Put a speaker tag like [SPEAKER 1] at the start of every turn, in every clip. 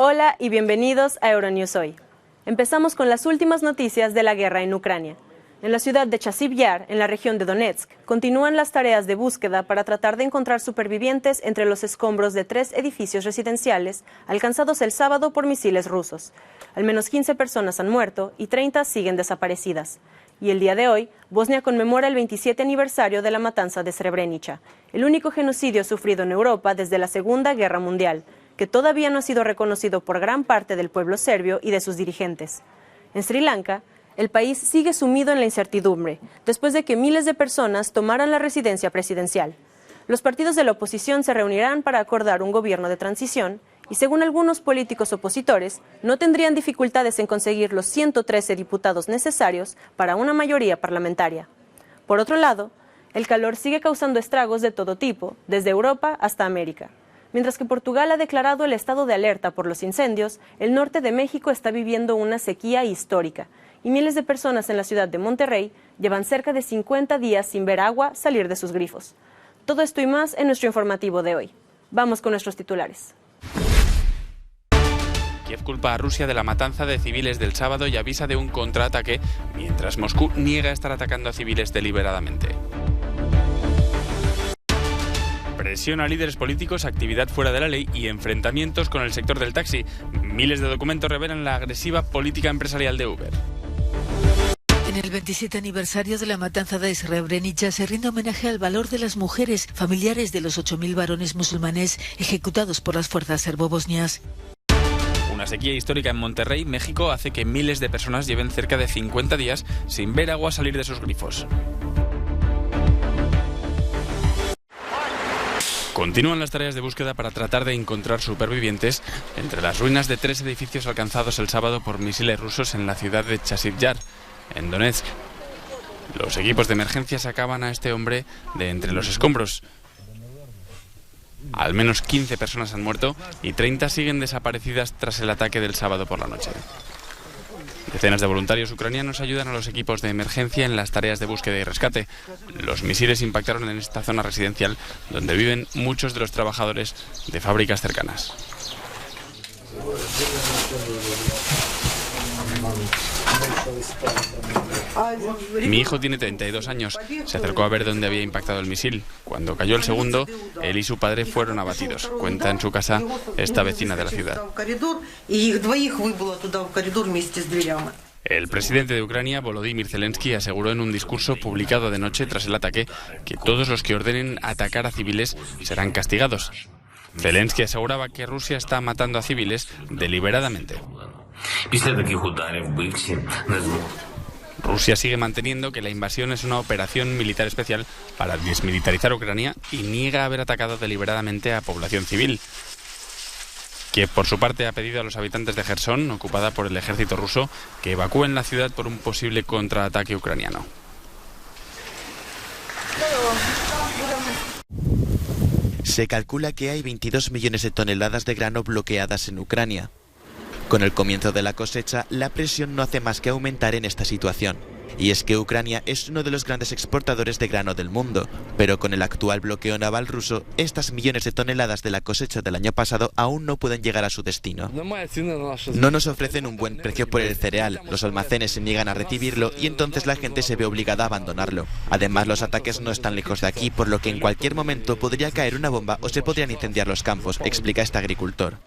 [SPEAKER 1] Hola y bienvenidos a Euronews Hoy. Empezamos con las últimas noticias de la guerra en Ucrania. En la ciudad de Chasiv Yar, en la región de Donetsk, continúan las tareas de búsqueda para tratar de encontrar supervivientes entre los escombros de 3 edificios residenciales alcanzados el sábado por misiles rusos. Al menos 15 personas han muerto y 30 siguen desaparecidas. Y el día de hoy, Bosnia conmemora el 27 aniversario de la matanza de Srebrenica, el único genocidio sufrido en Europa desde la Segunda Guerra Mundial, que todavía no ha sido reconocido por gran parte del pueblo serbio y de sus dirigentes. En Sri Lanka, el país sigue sumido en la incertidumbre, después de que miles de personas tomaran la residencia presidencial. Los partidos de la oposición se reunirán para acordar un gobierno de transición y, según algunos políticos opositores, no tendrían dificultades en conseguir los 113 diputados necesarios para una mayoría parlamentaria. Por otro lado, el calor sigue causando estragos de todo tipo, desde Europa hasta América. Mientras que Portugal ha declarado el estado de alerta por los incendios, el norte de México está viviendo una sequía histórica y miles de personas en la ciudad de Monterrey llevan cerca de 50 días sin ver agua salir de sus grifos. Todo esto y más en nuestro informativo de hoy. Vamos con nuestros titulares.
[SPEAKER 2] Kiev culpa a Rusia de la matanza de civiles del sábado y avisa de un contraataque, mientras Moscú niega estar atacando a civiles deliberadamente. Presión a líderes políticos, actividad fuera de la ley y enfrentamientos con el sector del taxi. Miles de documentos revelan la agresiva política empresarial de Uber.
[SPEAKER 3] En el 27 aniversario de la matanza de Srebrenica se rinde homenaje al valor de las mujeres, familiares de los 8.000 varones musulmanes ejecutados por las fuerzas serbobosnias.
[SPEAKER 2] Una sequía histórica en Monterrey, México, hace que miles de personas lleven cerca de 50 días sin ver agua salir de sus grifos. Continúan las tareas de búsqueda para tratar de encontrar supervivientes entre las ruinas de 3 edificios alcanzados el sábado por misiles rusos en la ciudad de Chasiv Yar, en Donetsk. Los equipos de emergencia sacaban a este hombre de entre los escombros. Al menos 15 personas han muerto y 30 siguen desaparecidas tras el ataque del sábado por la noche. Decenas de voluntarios ucranianos ayudan a los equipos de emergencia en las tareas de búsqueda y rescate. Los misiles impactaron en esta zona residencial donde viven muchos de los trabajadores de fábricas cercanas. Mi hijo tiene 32 años. Se acercó a ver dónde había impactado el misil. Cuando cayó el segundo, él y su padre fueron abatidos. Cuenta en su casa esta vecina de la ciudad. El presidente de Ucrania, Volodymyr Zelensky, aseguró en un discurso publicado de noche tras el ataque que todos los que ordenen atacar a civiles serán castigados. Zelensky aseguraba que Rusia está matando a civiles deliberadamente. Rusia sigue manteniendo que la invasión es una operación militar especial para desmilitarizar Ucrania y niega haber atacado deliberadamente a población civil. Kiev, por su parte, ha pedido a los habitantes de Jersón, ocupada por el ejército ruso, que evacúen la ciudad por un posible contraataque ucraniano.
[SPEAKER 4] Se calcula que hay 22 millones de toneladas de grano bloqueadas en Ucrania. Con el comienzo de la cosecha, la presión no hace más que aumentar en esta situación. Y es que Ucrania es uno de los grandes exportadores de grano del mundo, pero con el actual bloqueo naval ruso, estas millones de toneladas de la cosecha del año pasado aún no pueden llegar a su destino. No nos ofrecen un buen precio por el cereal, los almacenes se niegan a recibirlo y entonces la gente se ve obligada a abandonarlo. Además, los ataques no están lejos de aquí, por lo que en cualquier momento podría caer una bomba o se podrían incendiar los campos, explica este agricultor.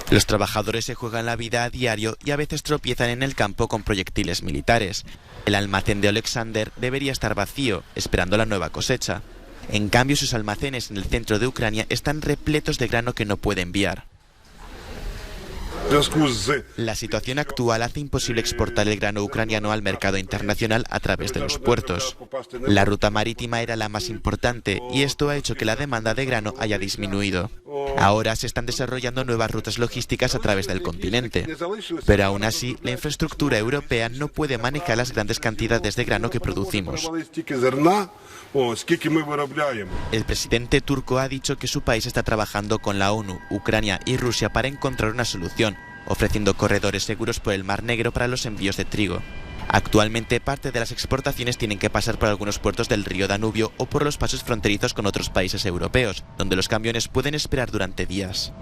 [SPEAKER 4] Los trabajadores se juegan la vida a diario y a veces tropiezan en el campo con proyectiles militares. El almacén de Alexander debería estar vacío, esperando la nueva cosecha. En cambio, sus almacenes en el centro de Ucrania están repletos de grano que no puede enviar. La situación actual hace imposible exportar el grano ucraniano al mercado internacional a través de los puertos. La ruta marítima era la más importante y esto ha hecho que la demanda de grano haya disminuido. Ahora se están desarrollando nuevas rutas logísticas a través del continente, pero aún así la infraestructura europea no puede manejar las grandes cantidades de grano que producimos. El presidente turco ha dicho que su país está trabajando con la ONU, Ucrania y Rusia para encontrar una solución, ofreciendo corredores seguros por el Mar Negro para los envíos de trigo. Actualmente, parte de las exportaciones tienen que pasar por algunos puertos del río Danubio o por los pasos fronterizos con otros países europeos, donde los camiones pueden esperar durante días.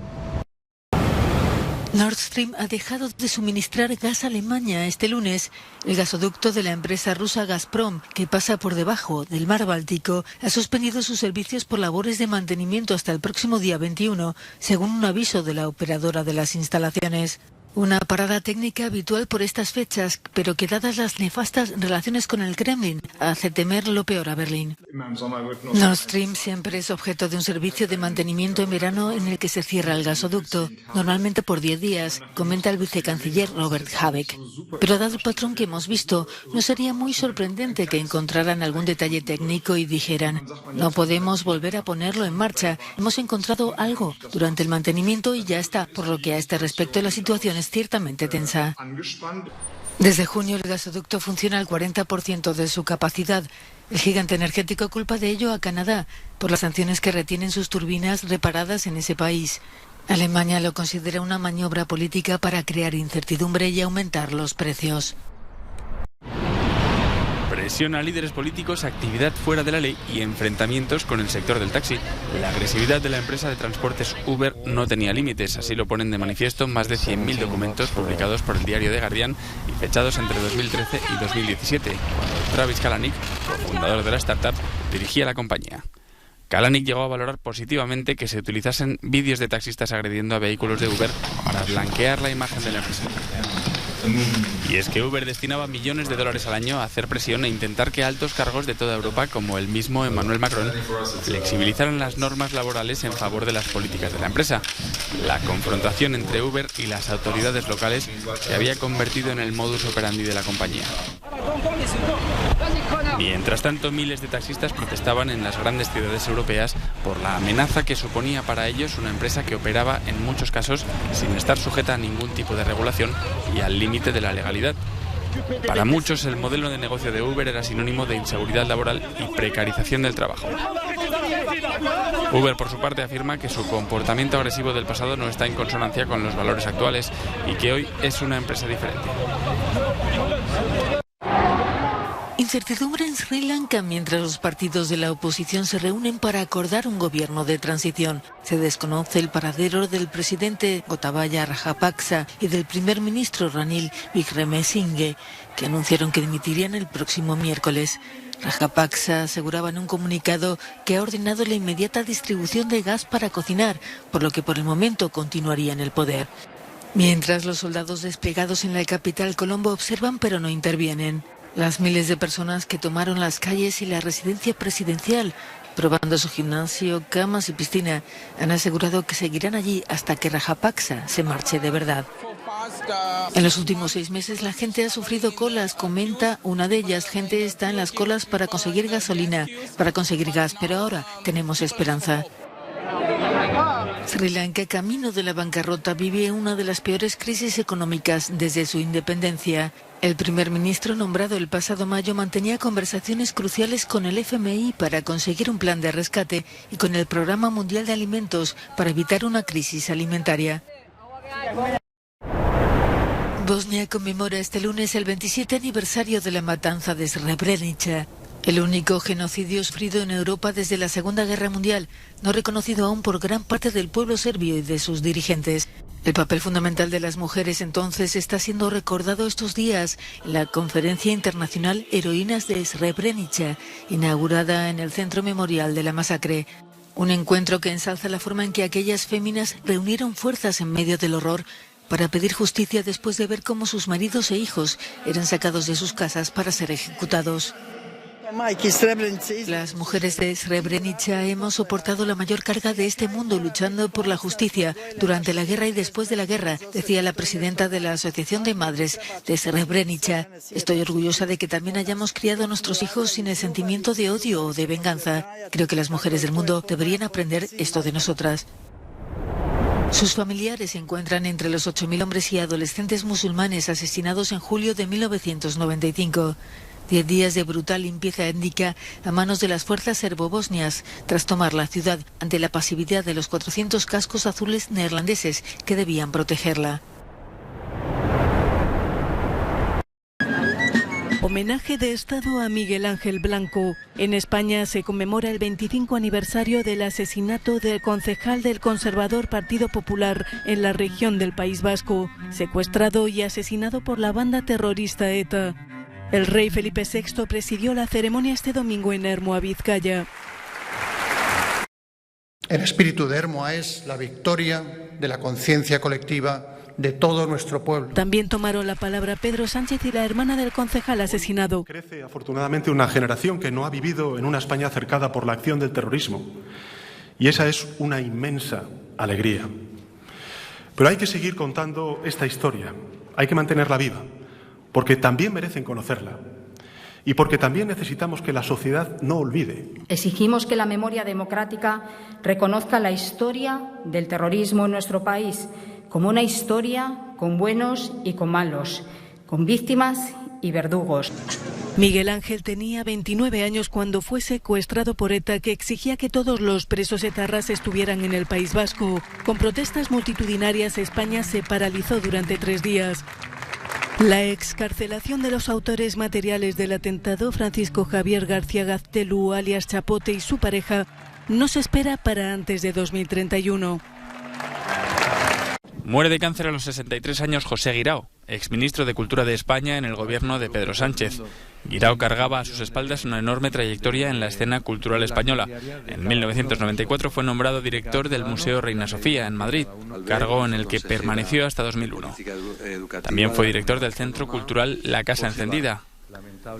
[SPEAKER 3] Nord Stream ha dejado de suministrar gas a Alemania este lunes. El gasoducto de la empresa rusa Gazprom, que pasa por debajo del mar Báltico, ha suspendido sus servicios por labores de mantenimiento hasta el próximo día 21, según un aviso de la operadora de las instalaciones. Una parada técnica habitual por estas fechas, pero que dadas las nefastas relaciones con el Kremlin, hace temer lo peor a Berlín. Nord Stream siempre es objeto de un servicio de mantenimiento en verano en el que se cierra el gasoducto, normalmente por 10 días, comenta el vicecanciller Robert Habeck. Pero dado el patrón que hemos visto, no sería muy sorprendente que encontraran algún detalle técnico y dijeran: no podemos volver a ponerlo en marcha, hemos encontrado algo durante el mantenimiento y ya está, por lo que a este respecto la situación es ciertamente tensa. Desde junio el gasoducto funciona al 40% de su capacidad. El gigante energético culpa de ello a Canadá por las sanciones que retienen sus turbinas reparadas en ese país. Alemania lo considera una maniobra política para crear incertidumbre y aumentar los precios.
[SPEAKER 2] Presión a líderes políticos, actividad fuera de la ley y enfrentamientos con el sector del taxi. La agresividad de la empresa de transportes Uber no tenía límites, así lo ponen de manifiesto más de 100.000 documentos publicados por el diario The Guardian y fechados entre 2013 y 2017, cuando Travis Kalanick, cofundador de la startup, dirigía la compañía. Kalanick llegó a valorar positivamente que se utilizasen vídeos de taxistas agrediendo a vehículos de Uber para blanquear la imagen de la empresa. Y es que Uber destinaba millones de dólares al año a hacer presión e intentar que altos cargos de toda Europa, como el mismo Emmanuel Macron, flexibilizaran las normas laborales en favor de las políticas de la empresa. La confrontación entre Uber y las autoridades locales se había convertido en el modus operandi de la compañía. Mientras tanto, miles de taxistas protestaban en las grandes ciudades europeas por la amenaza que suponía para ellos una empresa que operaba en muchos casos sin estar sujeta a ningún tipo de regulación y al límite de la legalidad. Para muchos, el modelo de negocio de Uber era sinónimo de inseguridad laboral y precarización del trabajo. Uber, por su parte, afirma que su comportamiento agresivo del pasado no está en consonancia con los valores actuales y que hoy es una empresa diferente.
[SPEAKER 3] Incertidumbre en Sri Lanka mientras los partidos de la oposición se reúnen para acordar un gobierno de transición. Se desconoce el paradero del presidente Gotabaya Rajapaksa y del primer ministro Ranil Wickremesinghe, que anunciaron que dimitirían el próximo miércoles. Rajapaksa aseguraba en un comunicado que ha ordenado la inmediata distribución de gas para cocinar, por lo que por el momento continuaría en el poder. Mientras los soldados desplegados en la capital Colombo observan pero no intervienen. Las miles de personas que tomaron las calles y la residencia presidencial, probando su gimnasio, camas y piscina, han asegurado que seguirán allí hasta que Rajapaksa se marche de verdad. En los últimos 6 meses la gente ha sufrido colas, comenta una de ellas. Gente está en las colas para conseguir gasolina, para conseguir gas, pero ahora tenemos esperanza. Sri Lanka, camino de la bancarrota, vive una de las peores crisis económicas desde su independencia. El primer ministro nombrado el pasado mayo mantenía conversaciones cruciales con el FMI para conseguir un plan de rescate y con el Programa Mundial de Alimentos para evitar una crisis alimentaria. Bosnia conmemora este lunes el 27 aniversario de la matanza de Srebrenica, el único genocidio sufrido en Europa desde la Segunda Guerra Mundial, no reconocido aún por gran parte del pueblo serbio y de sus dirigentes. El papel fundamental de las mujeres entonces está siendo recordado estos días en la Conferencia Internacional Heroínas de Srebrenica, inaugurada en el Centro Memorial de la Masacre. Un encuentro que ensalza la forma en que aquellas féminas reunieron fuerzas en medio del horror para pedir justicia después de ver cómo sus maridos e hijos eran sacados de sus casas para ser ejecutados. Las mujeres de Srebrenica hemos soportado la mayor carga de este mundo luchando por la justicia durante la guerra y después de la guerra, decía la presidenta de la Asociación de Madres de Srebrenica. Estoy orgullosa de que también hayamos criado a nuestros hijos sin el sentimiento de odio o de venganza. Creo que las mujeres del mundo deberían aprender esto de nosotras. Sus familiares se encuentran entre los 8.000 hombres y adolescentes musulmanes asesinados en julio de 1995. 10 días de brutal limpieza étnica a manos de las fuerzas serbobosnias tras tomar la ciudad ante la pasividad de los 400 cascos azules neerlandeses que debían protegerla. Homenaje de Estado a Miguel Ángel Blanco. En España se conmemora el 25 aniversario del asesinato del concejal del conservador Partido Popular en la región del País Vasco, secuestrado y asesinado por la banda terrorista ETA. El rey Felipe VI presidió la ceremonia este domingo en Ermua, Vizcaya.
[SPEAKER 5] El espíritu de Ermua es la victoria de la conciencia colectiva de todo nuestro pueblo.
[SPEAKER 3] También tomaron la palabra Pedro Sánchez y la hermana del concejal asesinado.
[SPEAKER 6] Crece afortunadamente una generación que no ha vivido en una España cercada por la acción del terrorismo. Y esa es una inmensa alegría. Pero hay que seguir contando esta historia, hay que mantenerla viva, porque también merecen conocerla. Y porque también necesitamos que la sociedad no olvide.
[SPEAKER 7] Exigimos que la memoria democrática reconozca la historia del terrorismo en nuestro país como una historia con buenos y con malos, con víctimas y verdugos.
[SPEAKER 3] Miguel Ángel tenía 29 años cuando fue secuestrado por ETA, que exigía que todos los presos etarras estuvieran en el País Vasco. Con protestas multitudinarias, España se paralizó durante 3 días. La excarcelación de los autores materiales del atentado, Francisco Javier García Gaztelu, alias Chapote, y su pareja, no se espera para antes de 2031.
[SPEAKER 2] Muere de cáncer a los 63 años José Guirao, exministro de Cultura de España en el gobierno de Pedro Sánchez. Guirao cargaba a sus espaldas una enorme trayectoria en la escena cultural española. En 1994 fue nombrado director del Museo Reina Sofía, en Madrid, cargo en el que permaneció hasta 2001. También fue director del Centro Cultural La Casa Encendida.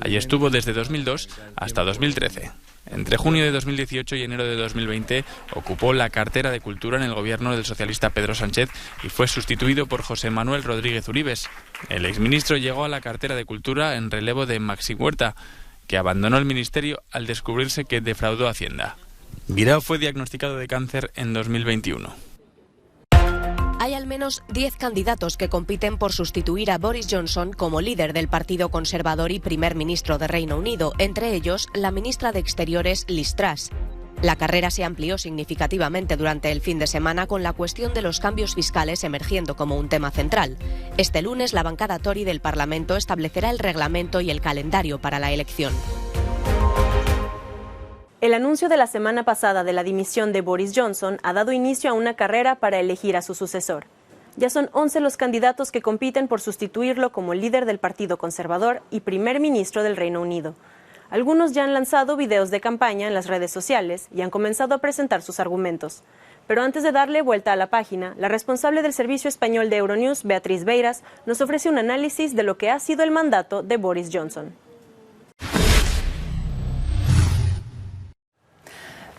[SPEAKER 2] Allí estuvo desde 2002 hasta 2013. Entre junio de 2018 y enero de 2020 ocupó la cartera de Cultura en el gobierno del socialista Pedro Sánchez y fue sustituido por José Manuel Rodríguez Uribes. El exministro llegó a la cartera de Cultura en relevo de Maxi Huerta, que abandonó el ministerio al descubrirse que defraudó Hacienda. Guirao fue diagnosticado de cáncer en 2021.
[SPEAKER 8] Hay al menos 10 candidatos que compiten por sustituir a Boris Johnson como líder del Partido Conservador y primer ministro de Reino Unido, entre ellos la ministra de Exteriores Liz Truss. La carrera se amplió significativamente durante el fin de semana, con la cuestión de los cambios fiscales emergiendo como un tema central. Este lunes la bancada Tory del Parlamento establecerá el reglamento y el calendario para la elección.
[SPEAKER 1] El anuncio de la semana pasada de la dimisión de Boris Johnson ha dado inicio a una carrera para elegir a su sucesor. Ya son 11 los candidatos que compiten por sustituirlo como líder del Partido Conservador y primer ministro del Reino Unido. Algunos ya han lanzado videos de campaña en las redes sociales y han comenzado a presentar sus argumentos. Pero antes de darle vuelta a la página, la responsable del servicio español de Euronews, Beatriz Beiras, nos ofrece un análisis de lo que ha sido el mandato de Boris Johnson.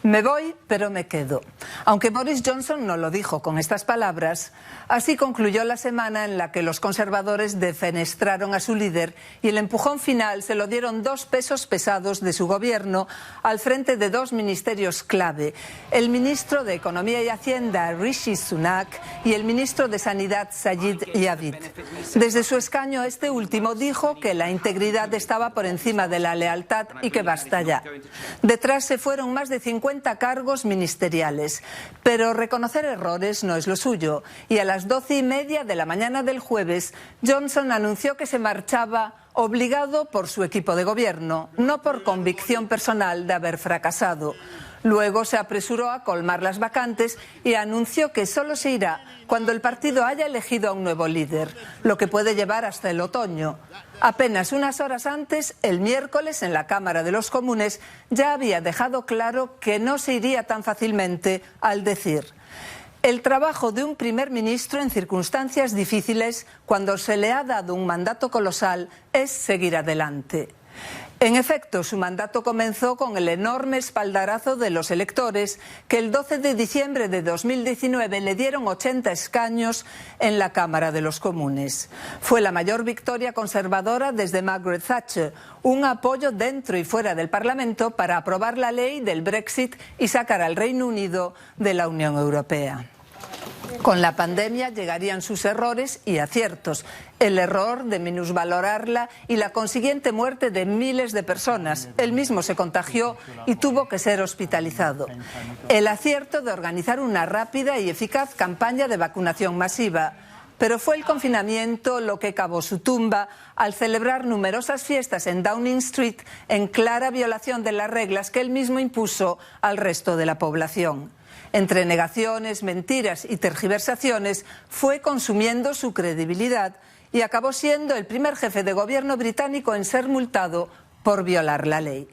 [SPEAKER 9] Me voy, pero me quedo. Aunque Boris Johnson no lo dijo con estas palabras, así concluyó la semana en la que los conservadores defenestraron a su líder y el empujón final se lo dieron 2 pesos pesados de su gobierno al frente de 2 ministerios clave: el ministro de Economía y Hacienda, Rishi Sunak, y el ministro de Sanidad, Sajid Javid. Desde su escaño, este último dijo que la integridad estaba por encima de la lealtad y que basta ya. Detrás se fueron más de 50 cargos ministeriales, pero reconocer errores no es lo suyo, y a las 12:30 de la mañana del jueves, Johnson anunció que se marchaba obligado por su equipo de gobierno, no por convicción personal de haber fracasado. Luego se apresuró a colmar las vacantes y anunció que solo se irá cuando el partido haya elegido a un nuevo líder, lo que puede llevar hasta el otoño. Apenas unas horas antes, el miércoles, en la Cámara de los Comunes, ya había dejado claro que no se iría tan fácilmente, al decir: el trabajo de un primer ministro en circunstancias difíciles, cuando se le ha dado un mandato colosal, es seguir adelante. En efecto, su mandato comenzó con el enorme espaldarazo de los electores, que el 12 de diciembre de 2019 le dieron 80 escaños en la Cámara de los Comunes. Fue la mayor victoria conservadora desde Margaret Thatcher, un apoyo dentro y fuera del Parlamento para aprobar la ley del Brexit y sacar al Reino Unido de la Unión Europea. Con la pandemia llegarían sus errores y aciertos. El error de minusvalorarla y la consiguiente muerte de miles de personas. Él mismo se contagió y tuvo que ser hospitalizado. El acierto de organizar una rápida y eficaz campaña de vacunación masiva. pero fue el confinamiento lo que cavó su tumba al celebrar numerosas fiestas en Downing Street en clara violación de las reglas que él mismo impuso al resto de la población. Entre negaciones, mentiras y tergiversaciones, fue consumiendo su credibilidad y acabó siendo el primer jefe de gobierno británico en ser multado por violar la ley.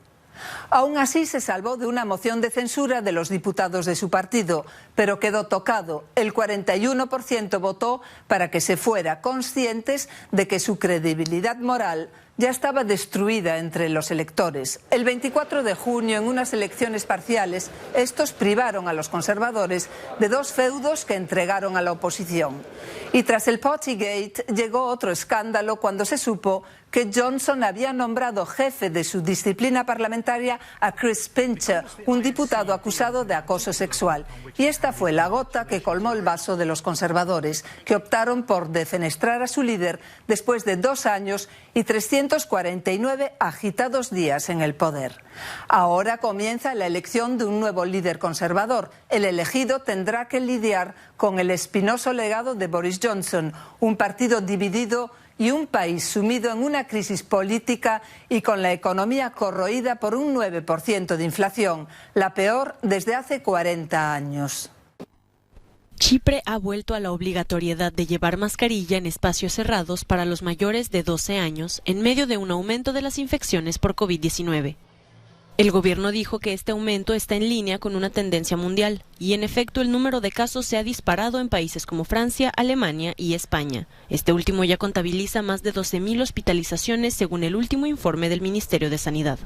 [SPEAKER 9] Aún así se salvó de una moción de censura de los diputados de su partido, pero quedó tocado. El 41% votó para que se fuera, conscientes de que su credibilidad moral ya estaba destruida entre los electores. El 24 de junio, en unas elecciones parciales, estos privaron a los conservadores de 2 feudos que entregaron a la oposición. Y tras el Partygate llegó otro escándalo cuando se supo que Johnson había nombrado jefe de su disciplina parlamentaria a Chris Pincher, un diputado acusado de acoso sexual. Y esta fue la gota que colmó el vaso de los conservadores, que optaron por defenestrar a su líder después de 2 años y 349 agitados días en el poder. Ahora comienza la elección de un nuevo líder conservador. El elegido tendrá que lidiar con el espinoso legado de Boris Johnson, un partido dividido y un país sumido en una crisis política y con la economía corroída por un 9% de inflación, la peor desde hace 40 años.
[SPEAKER 10] Chipre ha vuelto a la obligatoriedad de llevar mascarilla en espacios cerrados para los mayores de 12 años en medio de un aumento de las infecciones por COVID-19. El gobierno dijo que este aumento está en línea con una tendencia mundial y, en efecto, el número de casos se ha disparado en países como Francia, Alemania y España. Este último ya contabiliza más de 12.000 hospitalizaciones según el último informe del Ministerio de Sanidad.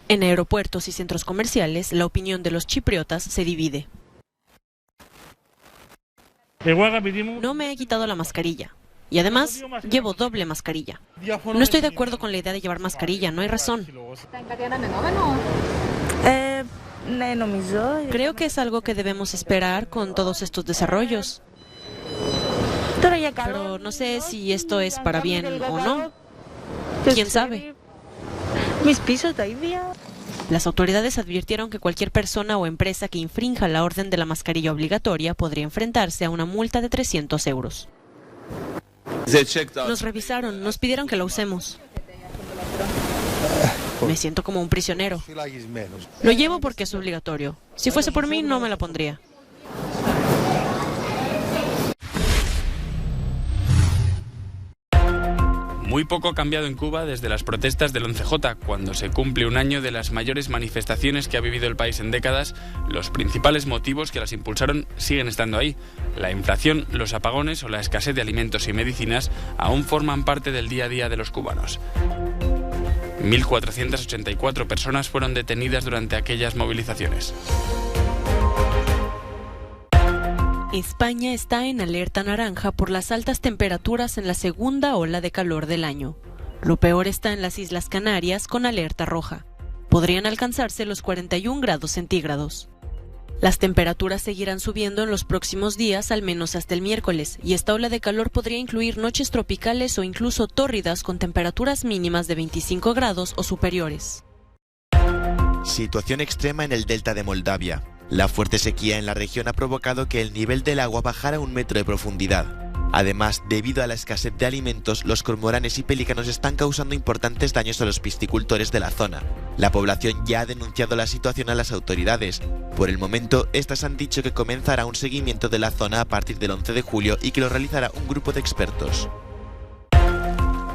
[SPEAKER 10] En aeropuertos y centros comerciales, la opinión de los chipriotas se divide. No me he quitado la mascarilla. Y además, llevo doble mascarilla. No estoy de acuerdo con la idea de llevar mascarilla, no hay razón. Creo que es algo que debemos esperar con todos estos desarrollos. Pero no sé si esto es para bien o no. ¿Quién sabe? Las autoridades advirtieron que cualquier persona o empresa que infrinja la orden de la mascarilla obligatoria podría enfrentarse a una multa de 300 euros. Nos revisaron, nos pidieron que la usemos. Me siento como un prisionero. Lo llevo porque es obligatorio. Si fuese por mí, no me la pondría.
[SPEAKER 2] Muy poco ha cambiado en Cuba desde las protestas del 11J, cuando se cumple un año de las mayores manifestaciones que ha vivido el país en décadas. Los principales motivos que las impulsaron siguen estando ahí. La inflación, los apagones o la escasez de alimentos y medicinas aún forman parte del día a día de los cubanos. 1.484 personas fueron detenidas durante aquellas movilizaciones.
[SPEAKER 10] España está en alerta naranja por las altas temperaturas en la segunda ola de calor del año. Lo peor está en las Islas Canarias con alerta roja. Podrían alcanzarse los 41 grados centígrados. Las temperaturas seguirán subiendo en los próximos días, al menos hasta el miércoles, y esta ola de calor podría incluir noches tropicales o incluso tórridas con temperaturas mínimas de 25 grados o superiores.
[SPEAKER 4] Situación extrema en el delta de Moldavia. La fuerte sequía en la región ha provocado que el nivel del agua bajara 1 metro de profundidad. Además, debido a la escasez de alimentos, los cormoranes y pelícanos están causando importantes daños a los piscicultores de la zona. La población ya ha denunciado la situación a las autoridades. Por el momento, estas han dicho que comenzará un seguimiento de la zona a partir del 11 de julio y que lo realizará un grupo de expertos.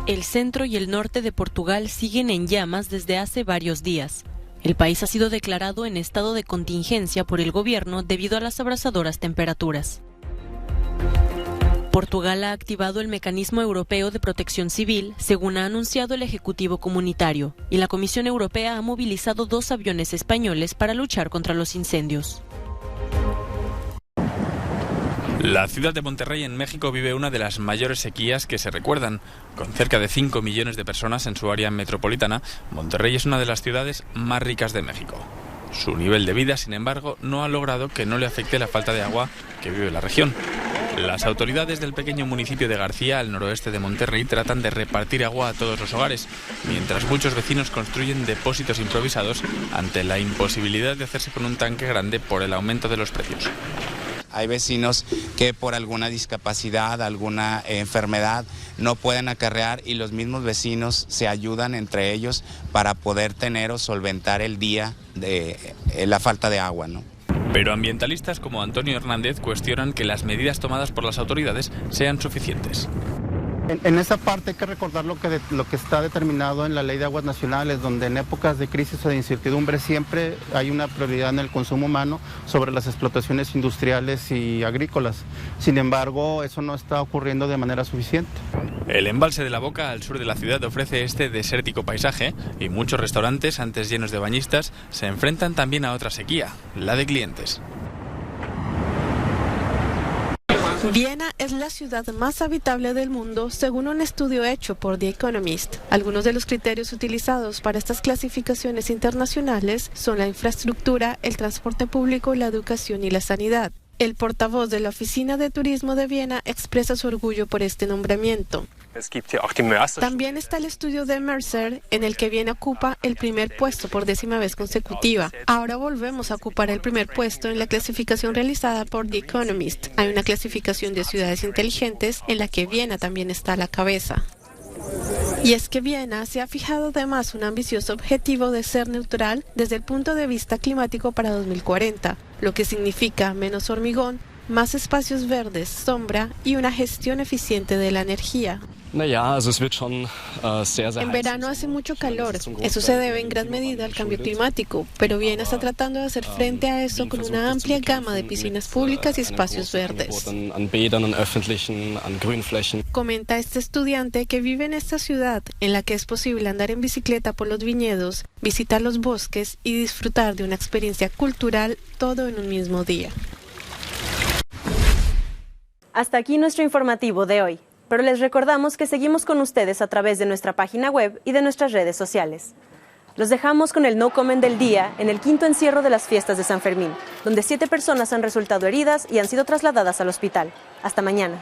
[SPEAKER 10] El centro y el norte de Portugal siguen en llamas desde hace varios días. El país ha sido declarado en estado de contingencia por el gobierno debido a las abrasadoras temperaturas. Portugal ha activado el Mecanismo Europeo de Protección Civil, según ha anunciado el Ejecutivo Comunitario, y la Comisión Europea ha movilizado 2 aviones españoles para luchar contra los incendios.
[SPEAKER 2] La ciudad de Monterrey, en México, vive una de las mayores sequías que se recuerdan. Con cerca de 5 millones de personas en su área metropolitana, Monterrey es una de las ciudades más ricas de México. Su nivel de vida, sin embargo, no ha logrado que no le afecte la falta de agua que vive la región. Las autoridades del pequeño municipio de García, al noroeste de Monterrey, tratan de repartir agua a todos los hogares, mientras muchos vecinos construyen depósitos improvisados ante la imposibilidad de hacerse con un tanque grande por el aumento de los precios.
[SPEAKER 11] hay vecinos que por alguna discapacidad, alguna enfermedad no pueden acarrear y los mismos vecinos se ayudan entre ellos para poder tener o solventar el día de la falta de agua, ¿no?
[SPEAKER 2] Pero ambientalistas como Antonio Hernández cuestionan que las medidas tomadas por las autoridades sean suficientes.
[SPEAKER 12] En esa parte hay que recordar lo que está determinado en la Ley de Aguas Nacionales, donde en épocas de crisis o de incertidumbre siempre hay una prioridad en el consumo humano sobre las explotaciones industriales y agrícolas. Sin embargo, eso no está ocurriendo de manera suficiente.
[SPEAKER 2] El embalse de la Boca, al sur de la ciudad, ofrece este desértico paisaje y muchos restaurantes, antes llenos de bañistas, se enfrentan también a otra sequía, la de clientes.
[SPEAKER 13] Viena es la ciudad más habitable del mundo, según un estudio hecho por The Economist. Algunos de los criterios utilizados para estas clasificaciones internacionales son la infraestructura, el transporte público, la educación y la sanidad. El portavoz de la Oficina de Turismo de Viena expresa su orgullo por este nombramiento. También está el estudio de Mercer, en el que Viena ocupa el primer puesto por 10ª vez consecutiva. Ahora volvemos a ocupar el primer puesto en la clasificación realizada por The Economist. Hay una clasificación de ciudades inteligentes en la que Viena también está a la cabeza. Y es que Viena se ha fijado además un ambicioso objetivo de ser neutral desde el punto de vista climático para 2040, lo que significa menos hormigón, más espacios verdes, sombra y una gestión eficiente de la energía. En verano hace mucho calor, eso se debe en gran medida al cambio climático, pero Viena está tratando de hacer frente a eso con una amplia gama de piscinas públicas y espacios verdes. Comenta este estudiante que vive en esta ciudad, en la que es posible andar en bicicleta por los viñedos, visitar los bosques y disfrutar de una experiencia cultural todo en un mismo día.
[SPEAKER 1] Hasta aquí nuestro informativo de hoy, pero les recordamos que seguimos con ustedes a través de nuestra página web y de nuestras redes sociales. Los dejamos con el No Comment del día en el 5º encierro de las fiestas de San Fermín, donde 7 personas han resultado heridas y han sido trasladadas al hospital. Hasta mañana.